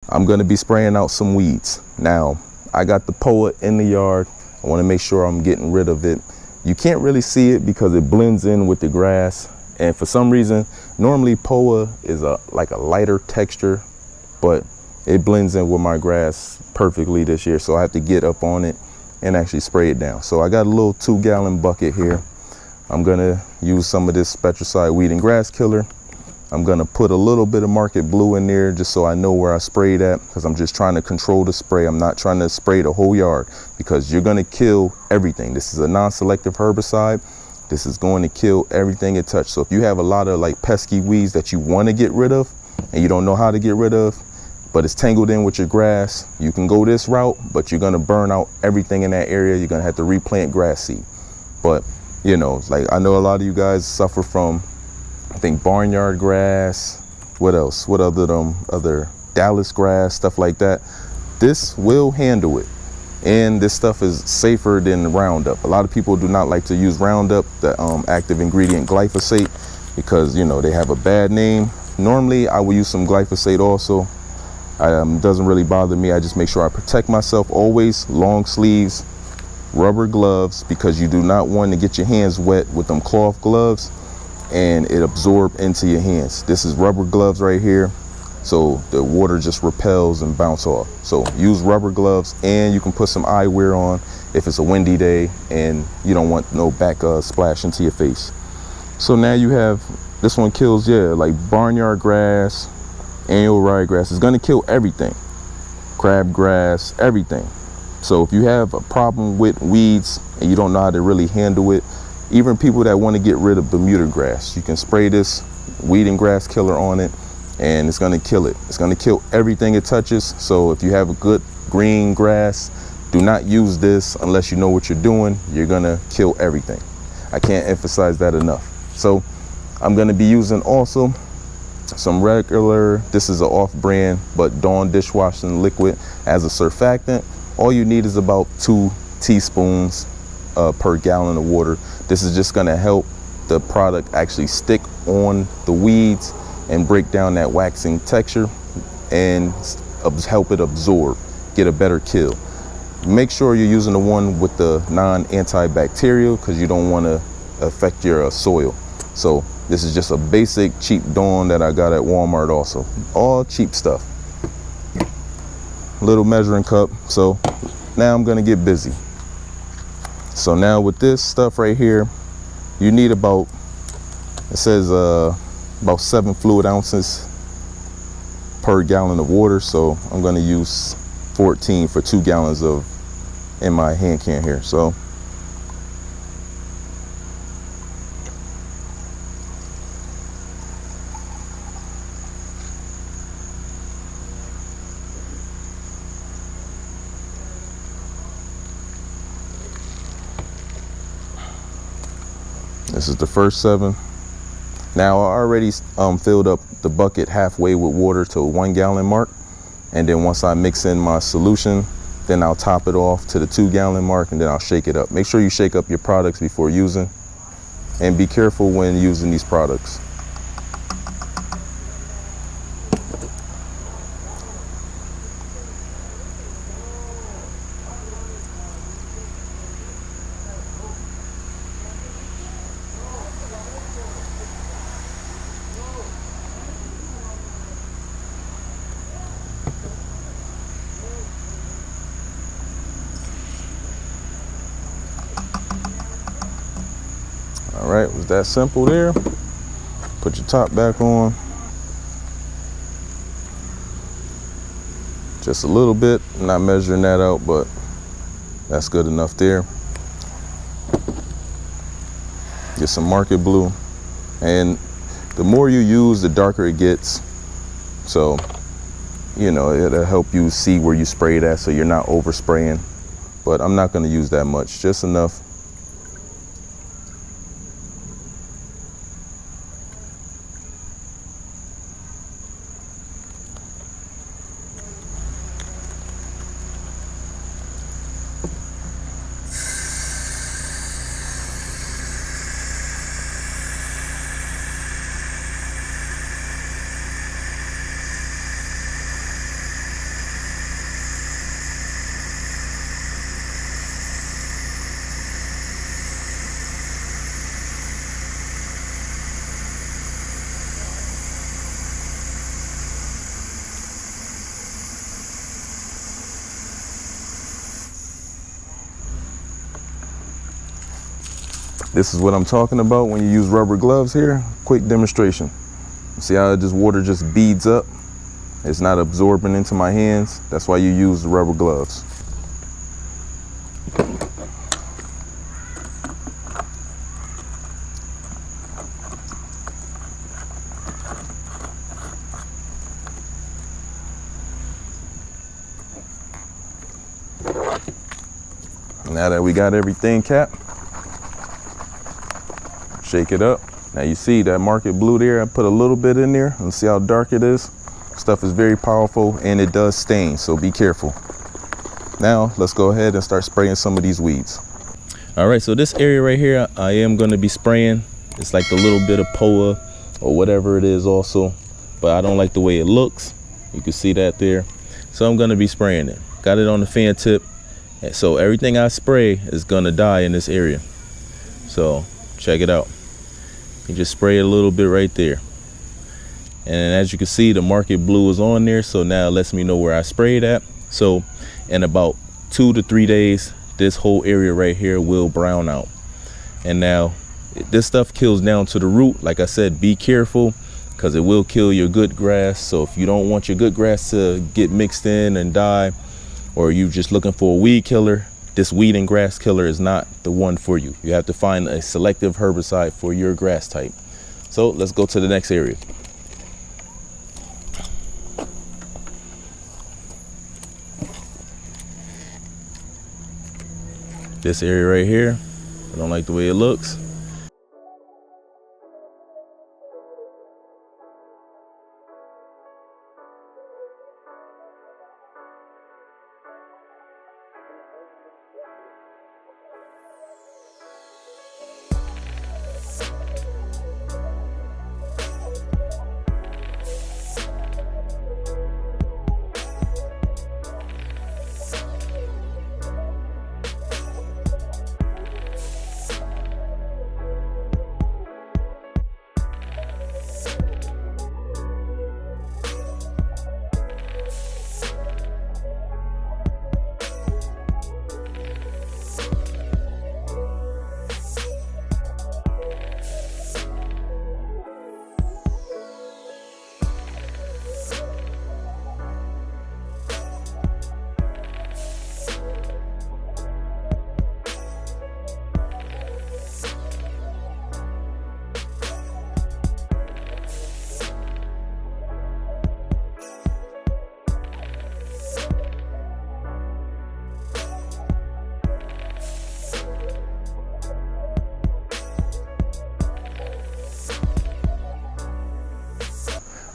I'm gonna be spraying out some weeds. Now, I got the POA in the yard. I wanna make sure I'm getting rid of it. You can't really see it because it blends in with the grass. And for some reason, normally POA is like a lighter texture, but it blends in with my grass perfectly this year. So I have to get up on it and actually spray it down. So I got a little 2-gallon bucket here. I'm gonna use some of this Spectricide weed and grass killer. I'm gonna put a little bit of Market Blue in there just so I know where I sprayed at, because I'm just trying to control the spray. I'm not trying to spray the whole yard because you're gonna kill everything. This is a non-selective herbicide. This is going to kill everything it touches. So if you have a lot of like pesky weeds that you want to get rid of and you don't know how to get rid of, but it's tangled in with your grass, you can go this route, but you're gonna burn out everything in that area. You're gonna have to replant grass seed. But you know, like I know a lot of you guys suffer from, I think, barnyard grass. What else? What other Dallas grass, stuff like that. This will handle it. And this stuff is safer than Roundup. A lot of people do not like to use Roundup, the active ingredient glyphosate, because you know they have a bad name. Normally I will use some glyphosate also. Doesn't really bother me. I just make sure I protect myself always. Long sleeves, rubber gloves, because you do not want to get your hands wet with them cloth gloves and it absorb into your hands. This is rubber gloves right here, so the water just repels and bounce off. So use rubber gloves, and you can put some eyewear on if it's a windy day and you don't want no back splash into your face. So now you have, this one kills, like barnyard grass, annual ryegrass. It's gonna kill everything, crabgrass, everything. So if you have a problem with weeds and you don't know how to really handle it, even people that want to get rid of Bermuda grass, you can spray this weed and grass killer on it and it's going to kill it. It's going to kill everything it touches. So if you have a good green grass, do not use this unless you know what you're doing. You're going to kill everything. I can't emphasize that enough. So I'm going to be using also some regular, this is an off-brand, but Dawn dishwashing liquid as a surfactant. All you need is about 2 teaspoons per gallon of water. This is just going to help the product actually stick on the weeds and break down that waxing texture and help it absorb, get a better kill. Make sure you're using the one with the non-antibacterial because you don't want to affect your soil. So this is just a basic cheap Dawn that I got at Walmart also. All cheap stuff. Little measuring cup. So now I'm gonna get busy. So now with this stuff right here, you need about, it says about 7 fluid ounces per gallon of water. So I'm gonna use 14 for 2 gallons of in my hand can here. So this is the first 7. Now I already filled up the bucket halfway with water to 1 gallon mark. And then once I mix in my solution, then I'll top it off to the 2 gallon mark and then I'll shake it up. Make sure you shake up your products before using, and be careful when using these products. All right, was that simple there? Put your top back on. Just a little bit, not measuring that out, but that's good enough there. Get some Market Blue. And the more you use, the darker it gets. So, you know, it'll help you see where you sprayed at so you're not overspraying. But I'm not gonna use that much, just enough. This is what I'm talking about when you use rubber gloves here. Quick demonstration. See how this water just beads up? It's not absorbing into my hands. That's why you use the rubber gloves. Now that we got everything capped, shake it up. Now you see that market blue there, I put a little bit in there and see how dark it is. Stuff is very powerful and it does stain, so be careful. Now let's go ahead and start spraying some of these weeds. All right, so this area right here, I am gonna be spraying. It's like the little bit of POA or whatever it is also, but I don't like the way it looks. You can see that there. So I'm gonna be spraying it. Got it on the fan tip. And so everything I spray is gonna die in this area. So check it out. You just spray it a little bit right there. And as you can see, the market blue is on there. So now it lets me know where I sprayed at. So in about 2 to 3 days, this whole area right here will brown out. And now this stuff kills down to the root. Like I said, be careful because it will kill your good grass. So if you don't want your good grass to get mixed in and die, or you just looking for a weed killer, this weed and grass killer is not the one for you. You have to find a selective herbicide for your grass type. So let's go to the next area. This area right here, I don't like the way it looks.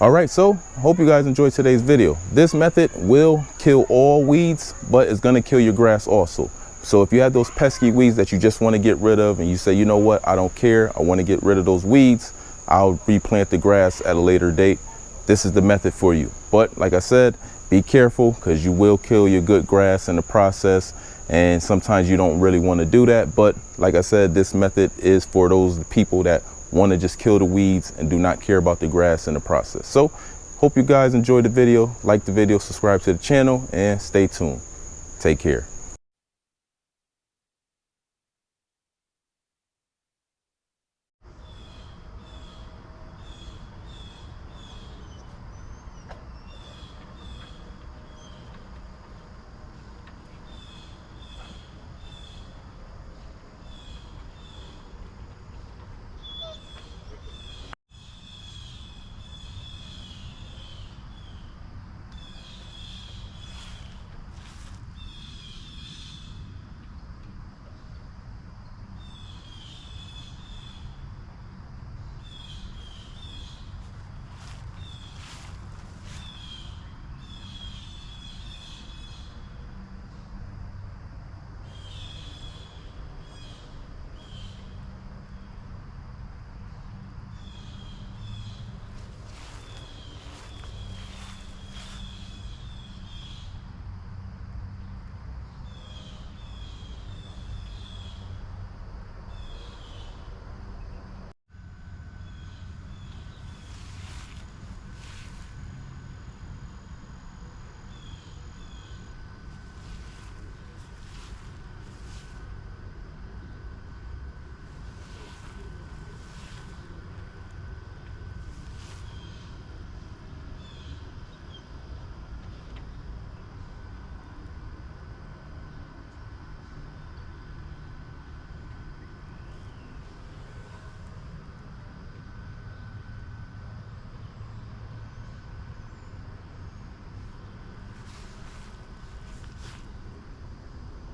All right, so hope you guys enjoyed today's video. This method will kill all weeds, but it's gonna kill your grass also. So if you have those pesky weeds that you just wanna get rid of and you say, you know what, I don't care, I wanna get rid of those weeds, I'll replant the grass at a later date. This is the method for you. But like I said, be careful because you will kill your good grass in the process. And sometimes you don't really wanna do that. But like I said, this method is for those people that want to just kill the weeds and do not care about the grass in the process. So hope you guys enjoyed the video, like the video, subscribe to the channel, and stay tuned. Take care.